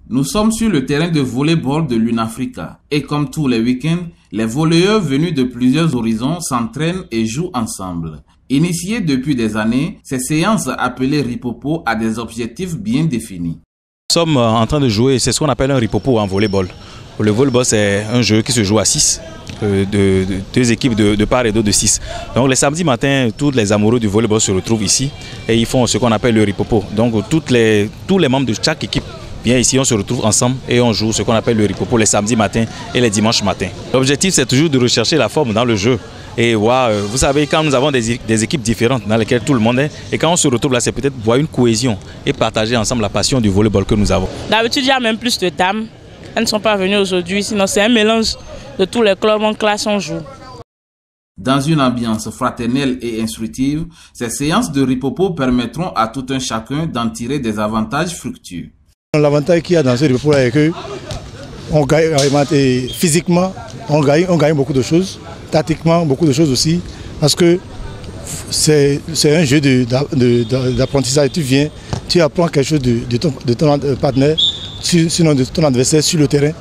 Nous sommes sur le terrain de volley-ball de l'UNAFRICA et comme tous les week-ends, les volleyeurs venus de plusieurs horizons s'entraînent et jouent ensemble. Initiées depuis des années, ces séances appelées ripopo a des objectifs bien définis. Nous sommes en train de jouer, c'est ce qu'on appelle un ripopo en volleyball. Le volleyball, c'est un jeu qui se joue à 6, deux équipes de part et d'autre de 6. Donc les samedis matins, tous les amoureux du volleyball se retrouvent ici et ils font ce qu'on appelle le ripopo. Donc tous les membres de chaque équipe viennent ici, on se retrouve ensemble et on joue ce qu'on appelle le ripopo les samedis matins et les dimanches matins. L'objectif, c'est toujours de rechercher la forme dans le jeu. Et vous savez, quand nous avons des équipes différentes dans lesquelles tout le monde est, et quand on se retrouve là, c'est peut-être voir une cohésion et partager ensemble la passion du volleyball que nous avons. D'habitude, il y a même plus de dames. Elles ne sont pas venues aujourd'hui, sinon c'est un mélange de tous les clubs en classe, on joue. Dans une ambiance fraternelle et instructive, ces séances de ripopo permettront à tout un chacun d'en tirer des avantages fructueux. L'avantage qu'il y a dans ce ripopo est que on gagne physiquement, on gagne beaucoup de choses, tactiquement beaucoup de choses aussi, parce que c'est un jeu d'apprentissage. Tu viens, tu apprends quelque chose de ton partenaire, sinon de ton adversaire sur le terrain.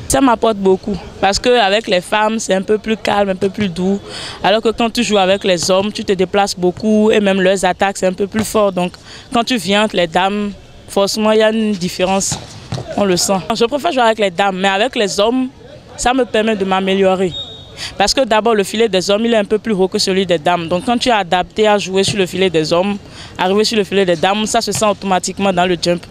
Ça m'apporte beaucoup parce qu'avec les femmes, c'est un peu plus calme, un peu plus doux. Alors que quand tu joues avec les hommes, tu te déplaces beaucoup et même leurs attaques, c'est un peu plus fort. Donc quand tu viens entre les dames, forcément, il y a une différence. On le sent. Je préfère jouer avec les dames, mais avec les hommes, ça me permet de m'améliorer. Parce que d'abord, le filet des hommes, il est un peu plus haut que celui des dames. Donc quand tu es adapté à jouer sur le filet des hommes, arriver sur le filet des dames, ça se sent automatiquement dans le jump.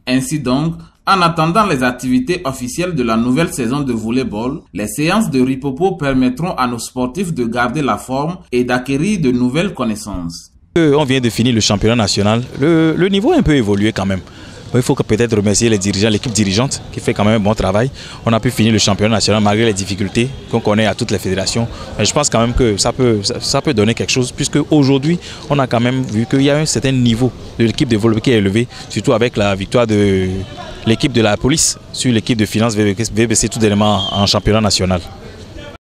Ainsi donc, en attendant les activités officielles de la nouvelle saison de volleyball, les séances de ripopo permettront à nos sportifs de garder la forme et d'acquérir de nouvelles connaissances. On vient de finir le championnat national. Le niveau a un peu évolué quand même. Il faut peut-être remercier les dirigeants, l'équipe dirigeante qui fait quand même un bon travail. On a pu finir le championnat national malgré les difficultés qu'on connaît à toutes les fédérations. Mais je pense quand même que ça peut donner quelque chose puisque aujourd'hui, on a quand même vu qu'il y a un certain niveau de l'équipe de volleyball qui est élevé, surtout avec la victoire de l'équipe de la police sur l'équipe de finances VBC tout dernièrement en championnat national.